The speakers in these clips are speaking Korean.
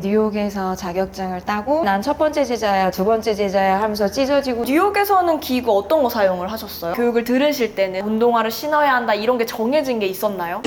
뉴욕에서 자격증을 따고 난 첫 번째 제자야, 두 번째 제자야 하면서 찢어지고. 뉴욕에서는 기구 어떤 거 사용을 하셨어요? 교육을 들으실 때는 운동화를 신어야 한다 이런 게 정해진 게 있었나요?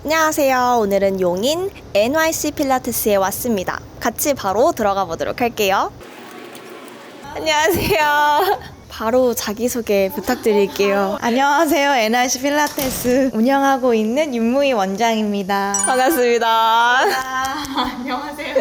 안녕하세요. 오늘은 용인 NYC 필라테스에 왔습니다. 같이 바로 들어가 보도록 할게요. 안녕하세요. 바로 자기소개 부탁드릴게요. 안녕하세요. NYC 필라테스 운영하고 있는 윤무희 원장입니다. 반갑습니다. 안녕하세요.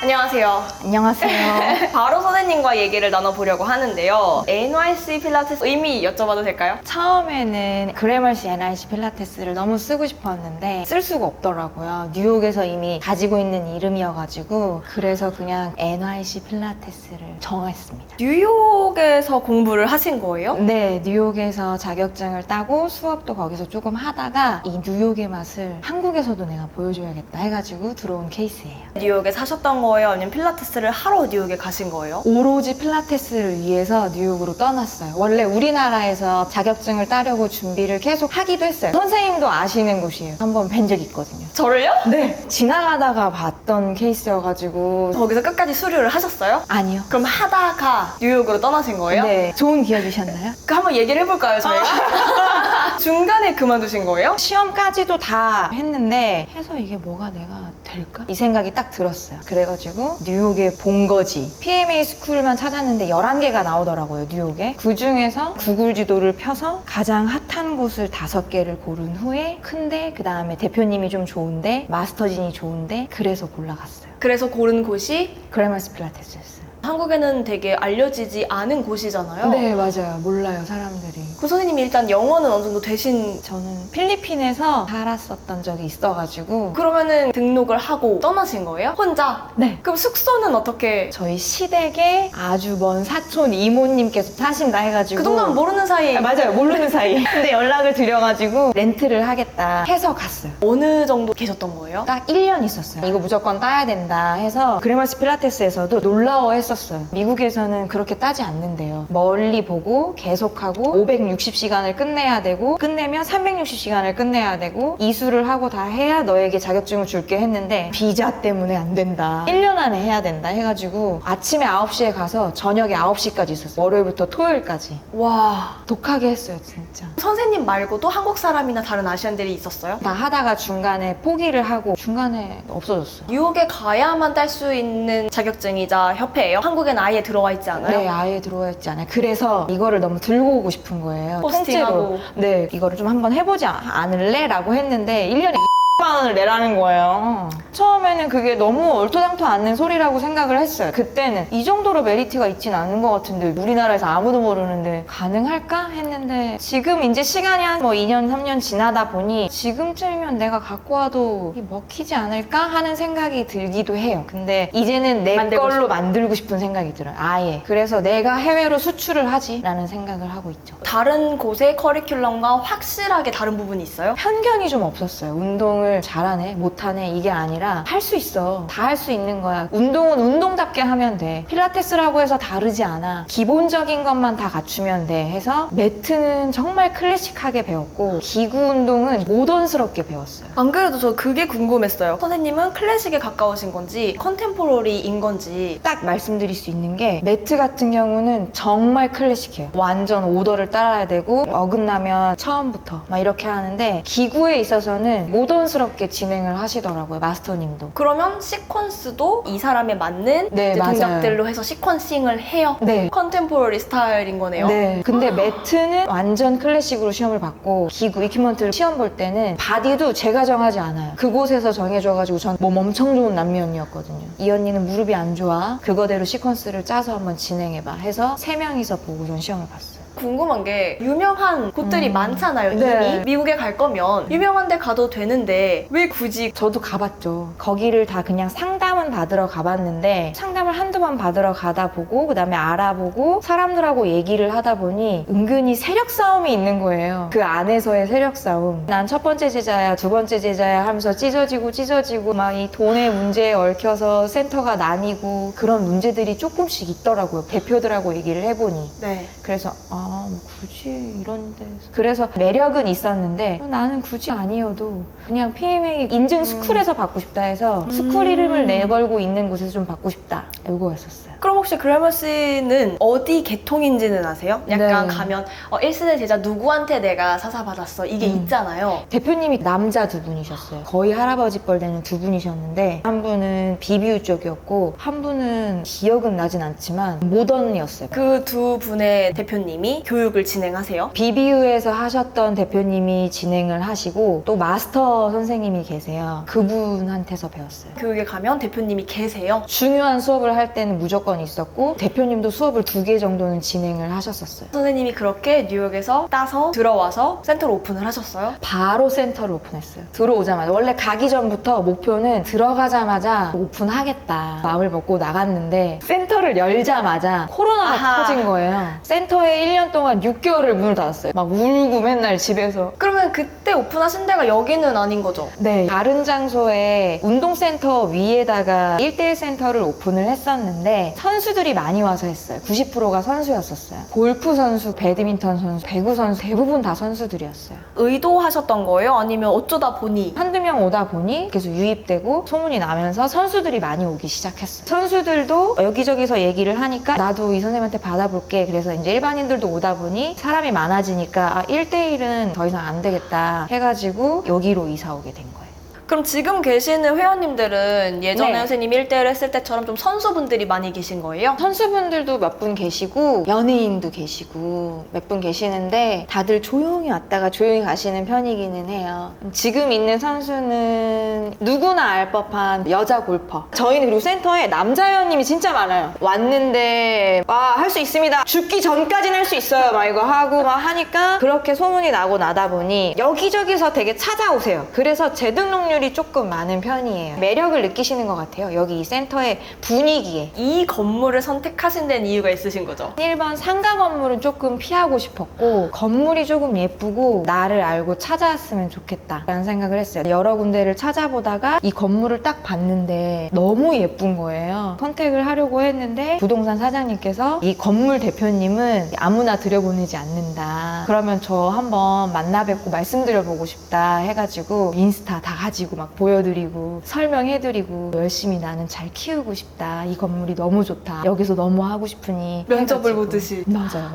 안녕하세요. 안녕하세요. 바로 선생님과 얘기를 나눠보려고 하는데요. NYC 필라테스 의미 여쭤봐도 될까요? 처음에는 그래머시 NYC 필라테스를 너무 쓰고 싶었는데 쓸 수가 없더라고요. 뉴욕에서 이미 가지고 있는 이름이어가지고 그래서 그냥 NYC 필라테스를 정했습니다. 뉴욕에서 공부를 하신 거예요? 네, 뉴욕에서 자격증을 따고 수업도 거기서 조금 하다가 이 뉴욕의 맛을 한국에서도 내가 보여줘야겠다 해가지고 들어온 케이스예요. 뉴욕에 사셨던 거예요? 아니면 필라테스를 하러 뉴욕에 가신 거예요? 오로지 필라테스를 위해서 뉴욕으로 떠났어요. 원래 우리나라에서 자격증을 따려고 준비를 계속 하기도 했어요. 선생님도 아시는 곳이에요. 한번 뵌 적 있거든요. 저를요? 네. 지나가다가 봤던 케이스여가지고. 거기서 끝까지 수료를 하셨어요? 아니요. 그럼 하다가 뉴욕으로 떠나신 거예요? 네. 좋은 기억이셨나요? 그 한번 얘기를 해볼까요, 저희가? 중간에 그만두신 거예요? 시험까지도 다 했는데 해서 이게 뭐가 내가 될까? 이 생각이 딱 들었어요. 그래가지고 뉴욕에 본 거지. PMA 스쿨만 찾았는데 11개가 나오더라고요, 뉴욕에. 그 중에서 구글 지도를 펴서 가장 핫한 곳을 5개를 고른 후에 큰데 그 다음에 대표님이 좀 좋은데 마스터진이 좋은데 그래서 골라갔어요. 그래서 고른 곳이 그래머시 필라테스였어요. 한국에는 되게 알려지지 않은 곳이잖아요. 네, 맞아요. 몰라요, 사람들이. 그 선생님이 일단 영어는 어느 정도 되신 저는 필리핀에서 살았었던 적이 있어가지고 그러면은 등록을 하고 떠나신 거예요? 혼자? 네. 그럼 숙소는 어떻게? 저희 시댁에 아주 먼 사촌 이모님께서 사신다 해가지고 그 정도면 모르는 사이에 맞아요, 모르는 사이. 근데 연락을 드려가지고 렌트를 하겠다 해서 갔어요. 어느 정도 계셨던 거예요? 딱 1년 있었어요. 이거 무조건 따야 된다 해서 그래머시 필라테스에서도 놀라워했었어요. 미국에서는 그렇게 따지 않는데요. 멀리 보고 계속하고 560시간을 끝내야 되고 끝내면 360시간을 끝내야 되고 이수를 하고 다 해야 너에게 자격증을 줄게 했는데 비자 때문에 안 된다. 1년 안에 해야 된다 해가지고 아침에 9시에 가서 저녁에 9시까지 있었어요. 월요일부터 토요일까지. 와, 독하게 했어요, 진짜. 선생님 말고도 한국 사람이나 다른 아시안들이 있었어요? 다 하다가 중간에 포기를 하고 중간에 없어졌어요. 뉴욕에 가야만 딸 수 있는 자격증이자 협회예요? 한국엔 아예 들어와 있지 않아요? 네, 아예 들어와 있지 않아요. 그래서 이거를 너무 들고 오고 싶은 거예요. 포스팅하고. 통째로. 네, 이거를 좀 한번 해보지 않을래? 라고 했는데 1년에 2만 원을 내라는 거예요. 처음에는 그게 너무 얼토당토 않는 소리라고 생각을 했어요. 그때는 이 정도로 메리트가 있진 않은 것 같은데 우리나라에서 아무도 모르는데 가능할까? 했는데 지금 이제 시간이 한 뭐 2년, 3년 지나다 보니 지금쯤이면 내가 갖고 와도 이게 먹히지 않을까? 하는 생각이 들기도 해요. 근데 이제는 내 만들고 걸로 싶어. 만들고 싶은 생각이 들어요. 아예. 그래서 내가 해외로 수출을 하지라는 생각을 하고 있죠. 다른 곳의 커리큘럼과 확실하게 다른 부분이 있어요? 편견이 좀 없었어요. 운동을 잘하네, 못하네 이게 아니라 할 수 있어. 다 할 수 있는 거야. 운동은 운동답게 하면 돼. 필라테스라고 해서 다르지 않아. 기본적인 것만 다 갖추면 돼 해서 매트는 정말 클래식하게 배웠고 기구 운동은 모던스럽게 배웠어요. 안 그래도 저 그게 궁금했어요. 선생님은 클래식에 가까우신 건지 컨템포러리인 건지. 딱 말씀드릴 수 있는 게 매트 같은 경우는 정말 클래식해요. 완전 오더를 따라야 되고 어긋나면 처음부터 막 이렇게 하는데 기구에 있어서는 모던스럽게 진행을 하시더라고요. 마스터님도. 그러면 시퀀스도 이 사람에 맞는 네, 이제 맞아요. 동작들로 해서 시퀀싱을 해요. 네. 컨템포러리 스타일인 거네요. 네. 근데 매트는 완전 클래식으로 시험을 받고 기구, 이퀴먼트를 시험 볼 때는 바디도 제가 정하지 않아요. 그곳에서 정해줘가지고 전 몸 엄청 좋은 남미 언니였거든요. 이 언니는 무릎이 안 좋아. 그거대로 시퀀스를 짜서 한번 진행해봐 해서 3명이서 보고 전 시험을 봤어요. 궁금한 게 유명한 곳들이 많잖아요. 네. 이미 미국에 갈 거면 유명한 데 가도 되는데 왜 굳이 저도 가봤죠. 거기를 다 그냥 상담은 상담은 받으러 가봤는데 상담을 한두 번 받으러 가다 보고 그다음에 알아보고 사람들하고 얘기를 하다 보니 은근히 세력 싸움이 있는 거예요. 그 안에서의 세력 싸움. 난 첫 번째 제자야, 두 번째 제자야 하면서 찢어지고 막 이 돈의 문제에 얽혀서 센터가 나뉘고 그런 문제들이 조금씩 있더라고요. 대표들하고 얘기를 해보니. 네. 그래서 뭐 굳이 이런 데서 그래서 매력은 있었는데 나는 굳이 아니어도 그냥 PMA 인증 스쿨에서 받고 싶다 해서 스쿨 이름을 내걸고 있는 곳에서 좀 받고 싶다 이거였었어요. 그럼 혹시 그래머스는 어디 계통인지는 아세요? 약간 네. 가면 1세대 제자 누구한테 내가 사사받았어 이게 있잖아요. 대표님이 남자 두 분이셨어요. 거의 할아버지 뻘 되는 두 분이셨는데 한 분은 비비유 쪽이었고 한 분은 기억은 나진 않지만 모던이었어요. 그 두 분의 대표님이 교육을 진행하세요. 비비유에서 하셨던 대표님이 진행을 하시고 또 마스터 선생님이 계세요. 그분한테서 배웠어요. 교육에 가면 대표님이 계세요. 중요한 수업을 할 때는 무조건 있었고 대표님도 수업을 2개 정도는 진행을 하셨었어요. 선생님이 그렇게 뉴욕에서 따서 들어와서 센터를 오픈을 하셨어요. 바로 센터를 오픈했어요. 들어오자마자. 원래 가기 전부터 목표는 들어가자마자 오픈하겠다 마음을 먹고 나갔는데 센터를 열자마자 코로나가 아하. 터진 거예요. 센터에 1년 동안 6개월을 문을 닫았어요. 막 울고 맨날 집에서. 그러면 그때 오픈하신 데가 여기는 아닌 거죠? 네, 다른 장소에 운동센터 위에다가 1대1 센터를 오픈을 했었는데 선수들이 많이 와서 했어요. 90%가 선수였었어요. 골프 선수, 배드민턴 선수, 배구 선수 대부분 다 선수들이었어요. 의도하셨던 거예요? 아니면 어쩌다 보니? 한두 명 오다 보니 계속 유입되고 소문이 나면서 선수들이 많이 오기 시작했어요. 선수들도 여기저기서 얘기를 하니까 나도 이 선생님한테 받아볼게. 그래서 이제 일반인들도 오다 보니 사람이 많아지니까 1대1은 더 이상 안 되겠다 해가지고 여기로 이사 오게 된 거예요. 그럼 지금 계시는 회원님들은 예전에 네. 선생님 1대1 했을 때처럼 좀 선수분들이 많이 계신 거예요? 선수분들도 몇 분 계시고 연예인도 계시고 몇 분 계시는데 다들 조용히 왔다가 조용히 가시는 편이기는 해요. 지금 있는 선수는 누구나 알 법한 여자 골퍼. 저희는 그리고 센터에 남자 회원님이 진짜 많아요. 왔는데 할 수 있습니다. 죽기 전까지는 할 수 있어요. 막 이거 하고 막 하니까 그렇게 소문이 나고 나다 보니 여기저기서 되게 찾아오세요. 그래서 재등록률이 조금 많은 편이에요. 매력을 느끼시는 것 같아요. 여기 이 센터의 분위기에. 이 건물을 선택하신 데는 이유가 있으신 거죠? 1번 상가 건물은 조금 피하고 싶었고 건물이 조금 예쁘고 나를 알고 찾아왔으면 좋겠다 라는 생각을 했어요. 여러 군데를 찾아보다가 이 건물을 딱 봤는데 너무 예쁜 거예요. 선택을 하려고 했는데 부동산 사장님께서 이 건물 대표님은 아무나 들여보내지 않는다. 그러면 저 한번 만나 뵙고 말씀드려보고 싶다 해가지고 인스타 다 가지고 막 보여드리고 설명해드리고 열심히 나는 잘 키우고 싶다. 이 건물이 너무 좋다. 여기서 너무 하고 싶으니 면접을 해가지고. 보듯이. 맞아요.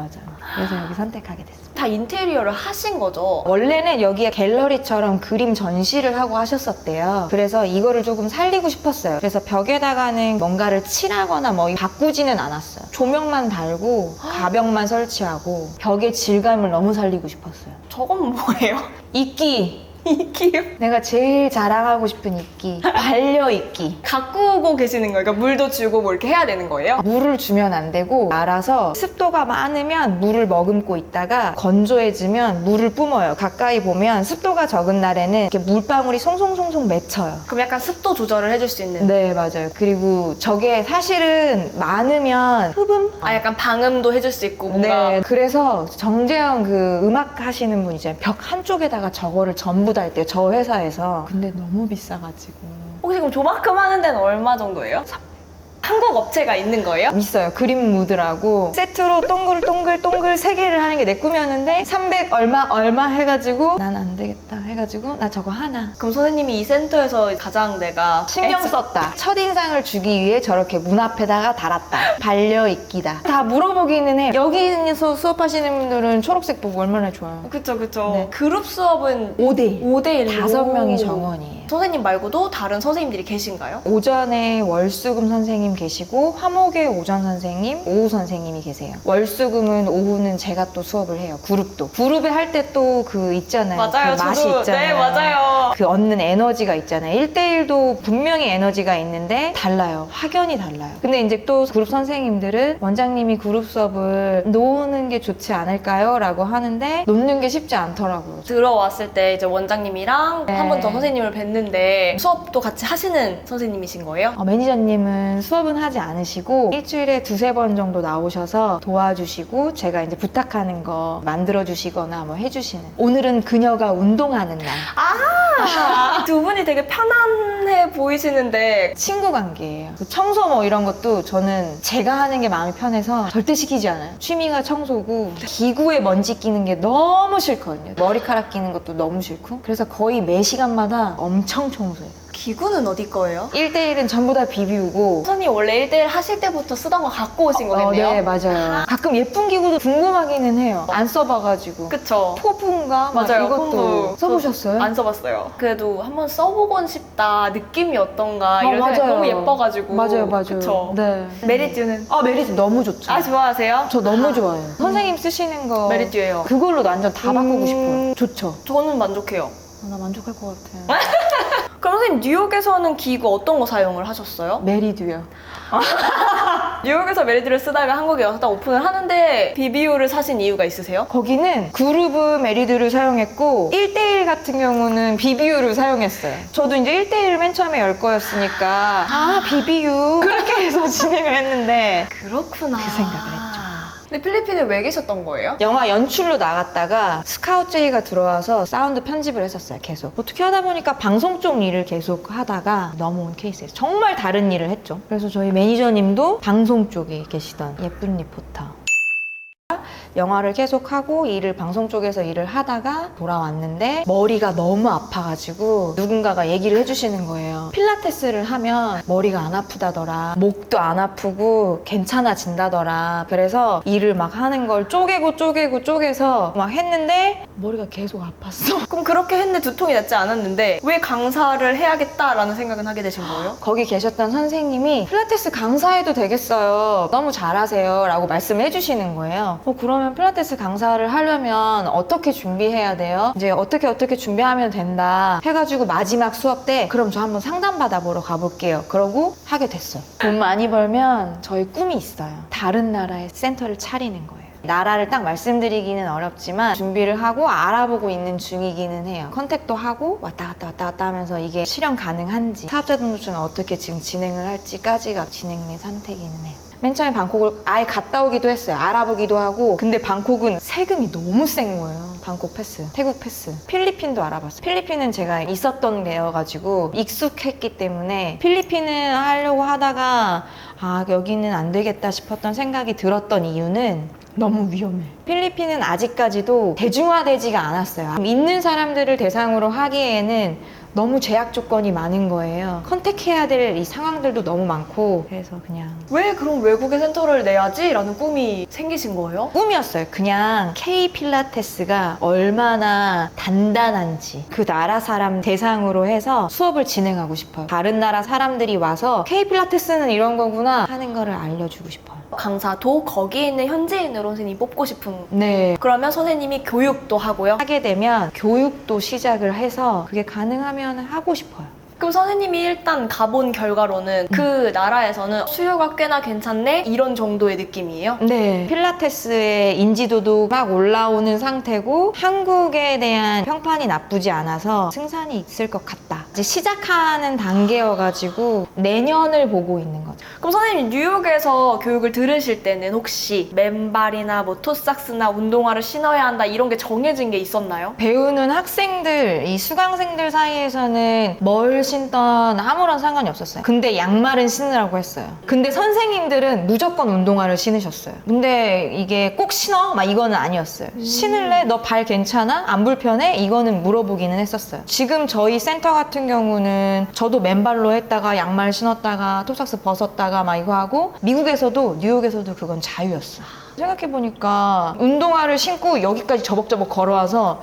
그래서 여기 선택하게 됐어요. 다 인테리어를 하신 거죠? 원래는 여기에 갤러리처럼 그림 전시를 하고 하셨었대요. 그래서 이거를 조금 살리고 싶었어요. 그래서 벽에다가는 뭔가를 칠하거나 뭐 바꾸지는 않았어요. 조명만 달고 가벽만 설치하고 벽의 질감을 너무 살리고 싶었어요. 저건 뭐예요? 이끼! 이끼요? 내가 제일 자랑하고 싶은 이끼. 반려 이끼. 가꾸고 계시는 거예요? 그러니까 물도 주고 뭐 이렇게 해야 되는 거예요? 물을 주면 안 되고 알아서 습도가 많으면 물을 머금고 있다가 건조해지면 물을 뿜어요. 가까이 보면 습도가 적은 날에는 이렇게 물방울이 송송송송 맺혀요. 그럼 약간 습도 조절을 해줄 수 있는? 네, 맞아요. 그리고 저게 사실은 많으면 흡음? 약간 방음도 해줄 수 있고 뭔가 네, 그래서 정재영 그 음악 하시는 분 있잖아요. 벽 한쪽에다가 저거를 전부 다 했대요. 저 회사에서. 근데 너무 비싸가지고. 혹시 그럼 조만큼 하는 데는 얼마 정도예요? 한국 업체가 있는 거예요? 있어요. 그림 무드라고 세트로 동글동글 3개를 하는 게 내 꿈이었는데 300 얼마 해가지고 난 안 되겠다 해가지고 나 저거 하나 그럼 선생님이 이 센터에서 가장 내가 신경 썼다. 첫인상을 주기 위해 저렇게 문 앞에다가 달았다. 반려 이끼다. 다 물어보기는 해. 여기서 수업하시는 분들은 초록색 보고 얼마나 좋아요. 그쵸 네. 그룹 수업은 5대1. 5대1로 5명이 정원이에요. 선생님 말고도 다른 선생님들이 계신가요? 오전에 월수금 선생님 계시고 화목의 오전 선생님, 오후 선생님이 계세요. 월수금은 오후는 제가 또 수업을 해요. 그룹에 할 때 또 그 있잖아요. 맞아요. 그 맛이 저도 있잖아요. 네 맞아요. 그 얻는 에너지가 있잖아요. 1대1도 분명히 에너지가 있는데 달라요. 확연히 달라요. 근데 이제 또 그룹 선생님들은 원장님이 그룹 수업을 놓는 게 좋지 않을까요? 라고 하는데 놓는 게 쉽지 않더라고요. 들어왔을 때 이제 원장님이랑 네. 한 번 더 선생님을 뵙는 뵀는데 수업도 같이 하시는 선생님이신 거예요? 매니저님은 수업은 하지 않으시고 일주일에 2-3번 정도 나오셔서 도와주시고 제가 이제 부탁하는 거 만들어주시거나 뭐 해주시는. 오늘은 그녀가 운동하는 날. 두 분이 되게 편안해 보이시는데 친구 관계예요. 그 청소 뭐 이런 것도 저는 제가 하는 게 마음이 편해서 절대 시키지 않아요. 취미가 청소고 기구에 먼지 끼는 게 너무 싫거든요. 머리카락 끼는 것도 너무 싫고. 그래서 거의 매 시간마다 엄청 청소해요. 기구는 어디 거예요? 1대1은 전부 다 비비우고. 선생님 원래 1대1 하실 때부터 쓰던 거 갖고 오신 거겠네요? 네, 맞아요. 가끔 예쁜 기구도 궁금하기는 해요. 안 써봐가지고. 그쵸. 포부인가? 막 맞아요. 이것도 폼부. 써보셨어요? 안 써봤어요. 그래도 한번 써보곤 싶다. 느낌이 어떤가. 이런 맞아요. 생각이 너무 예뻐가지고. 맞아요. 그쵸. 네. 메리듀는? 메리듀 너무 좋죠. 좋아하세요? 저 너무 좋아해요. 선생님 쓰시는 거. 메리듀예요. 그걸로 완전 다 바꾸고 싶어요. 좋죠. 저는 만족해요. 나 만족할 것 같아요. 그럼 선생님 뉴욕에서는 기구 어떤 거 사용을 하셨어요? 메리듀요. 뉴욕에서 메리듀를 쓰다가 한국에 와서 딱 오픈을 하는데 비비오를 사신 이유가 있으세요? 거기는 그루브 메리듀를 사용했고 1대1 같은 경우는 비비유를 사용했어요. 저도 이제 1대1을 맨 처음에 열 거였으니까 비비유 그렇게 해서 진행을 했는데 그렇구나. 그 생각을 했죠. 근데 필리핀에 왜 계셨던 거예요? 영화 연출로 나갔다가 스카우트 제의가 들어와서 사운드 편집을 했었어요. 계속 어떻게 하다 보니까 방송 쪽 일을 계속 하다가 넘어온 케이스예요. 정말 다른 일을 했죠. 그래서 저희 매니저님도 방송 쪽에 계시던 예쁜 리포터. 영화를 계속하고 방송 쪽에서 일을 하다가 돌아왔는데 머리가 너무 아파가지고 누군가가 얘기를 해주시는 거예요. 필라테스를 하면 머리가 안 아프다더라. 목도 안 아프고 괜찮아진다더라. 그래서 일을 막 하는 걸 쪼개서 막 했는데 머리가 계속 아팠어. 그럼 그렇게 했는데 두통이 낫지 않았는데 왜 강사를 해야겠다라는 생각은 하게 되신 거예요? 거기 계셨던 선생님이 필라테스 강사해도 되겠어요. 너무 잘하세요. 라고 말씀을 해주시는 거예요. 그러면 필라테스 강사를 하려면 어떻게 준비해야 돼요? 이제 어떻게 준비하면 된다 해가지고 마지막 수업 때 그럼 저 한번 상담 받아보러 가볼게요. 그러고 하게 됐어요. 돈 많이 벌면 저희 꿈이 있어요. 다른 나라에 센터를 차리는 거예요. 나라를 딱 말씀드리기는 어렵지만 준비를 하고 알아보고 있는 중이기는 해요. 컨택도 하고 왔다 갔다 하면서 이게 실현 가능한지 사업자 등록증은 어떻게 지금 진행을 할지까지가 진행된 상태이기는 해요. 맨 처음에 방콕을 아예 갔다 오기도 했어요. 알아보기도 하고. 근데 방콕은 세금이 너무 센 거예요. 방콕 패스, 태국 패스. 필리핀도 알아봤어요. 필리핀은 제가 있었던 데여가지고 익숙했기 때문에 필리핀은 하려고 하다가 여기는 안 되겠다 싶었던 생각이 들었던 이유는 너무 위험해. 필리핀은 아직까지도 대중화되지가 않았어요. 있는 사람들을 대상으로 하기에는 너무 제약 조건이 많은 거예요. 컨택해야 될 이 상황들도 너무 많고 그래서 그냥 왜 그럼 외국에 센터를 내야지? 라는 꿈이 생기신 거예요? 꿈이었어요. 그냥 K 필라테스가 얼마나 단단한지 그 나라 사람 대상으로 해서 수업을 진행하고 싶어요. 다른 나라 사람들이 와서 K 필라테스는 이런 거구나 하는 거를 알려주고 싶어요. 강사도 거기에 있는 현지인으로 선생님이 뽑고 싶은 네. 그러면 선생님이 교육도 하고요? 하게 되면 교육도 시작을 해서 그게 가능하면 하고 싶어요. 그럼 선생님이 일단 가본 결과로는 그 나라에서는 수요가 꽤나 괜찮네? 이런 정도의 느낌이에요? 네. 필라테스의 인지도도 막 올라오는 상태고 한국에 대한 평판이 나쁘지 않아서 승산이 있을 것 같다. 이제 시작하는 단계여가지고 내년을 보고 있는 거죠. 그럼 선생님 뉴욕에서 교육을 들으실 때는 혹시 맨발이나 뭐 토삭스나 운동화를 신어야 한다 이런 게 정해진 게 있었나요? 배우는 학생들, 이 수강생들 사이에서는 뭘 신던 아무런 상관이 없었어요. 근데 양말은 신으라고 했어요. 근데 선생님들은 무조건 운동화를 신으셨어요. 근데 이게 꼭 신어? 막 이거는 아니었어요. 신을래? 너 발 괜찮아? 안 불편해? 이거는 물어보기는 했었어요. 지금 저희 센터 같은 경우는 저도 맨발로 했다가 양말 신었다가 톱삭스 벗었다가 막 이거 하고 미국에서도 뉴욕에서도 그건 자유였어요. 생각해보니까 운동화를 신고 여기까지 저벅저벅 걸어와서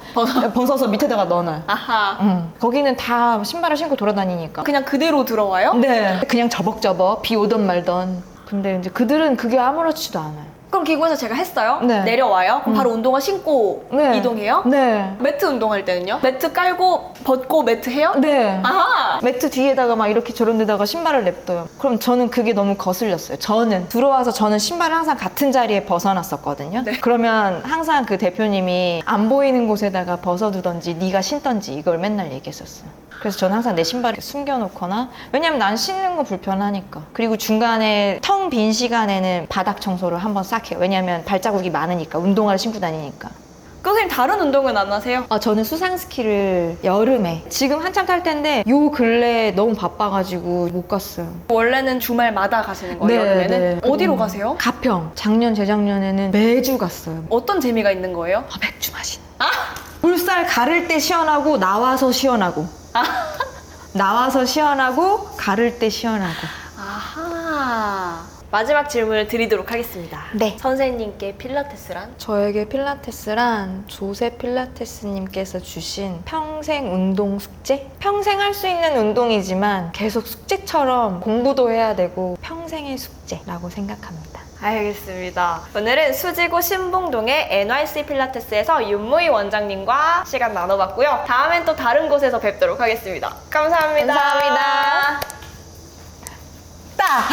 벗어서 밑에다가 넣어놔요. 아하. 거기는 다 신발을 신고 돌아다니니까. 그냥 그대로 들어와요? 네. 그냥 저벅저벅 비 오던 말던. 근데 이제 그들은 그게 아무렇지도 않아요. 그럼 기구에서 제가 했어요. 네. 내려와요. 그럼 바로 운동화 신고 네. 이동해요. 네. 매트 운동할 때는요? 매트 깔고 벗고 매트 해요? 네. 아하! 매트 뒤에다가 막 이렇게 저런 데다가 신발을 냅둬요. 그럼 저는 그게 너무 거슬렸어요. 저는 들어와서 저는 신발을 항상 같은 자리에 벗어놨었거든요. 네. 그러면 항상 그 대표님이 안 보이는 곳에다가 벗어두던지 네가 신던지 이걸 맨날 얘기했었어요. 그래서 저는 항상 내 신발을 숨겨놓거나, 왜냐면 난 신는 거 불편하니까. 그리고 중간에 텅 빈 시간에는 바닥 청소를 한번 싹 해요. 왜냐면 발자국이 많으니까, 운동화를 신고 다니니까. 선생님 다른 운동은 안 하세요? 저는 수상 스키를 여름에, 지금 한참 탈 텐데 요 근래 너무 바빠가지고 못 갔어요. 원래는 주말마다 가시는 거예요? 여름에는? 어디로 가세요? 가평. 작년, 재작년에는 매주 갔어요. 어떤 재미가 있는 거예요? 맥주 마시는. 물살 가를 때 시원하고 나와서 시원하고. 나와서 시원하고 가를 때 시원하고. 아하. 마지막 질문을 드리도록 하겠습니다. 네. 선생님께 필라테스란? 저에게 필라테스란 조세 필라테스님께서 주신 평생 운동 숙제? 평생 할 수 있는 운동이지만 계속 숙제처럼 공부도 해야 되고 평생의 숙제라고 생각합니다. 알겠습니다. 오늘은 수지구 신봉동의 NYC 필라테스에서 윤무희 원장님과 시간 나눠봤고요. 다음엔 또 다른 곳에서 뵙도록 하겠습니다. 감사합니다. 감사합니다. 딱!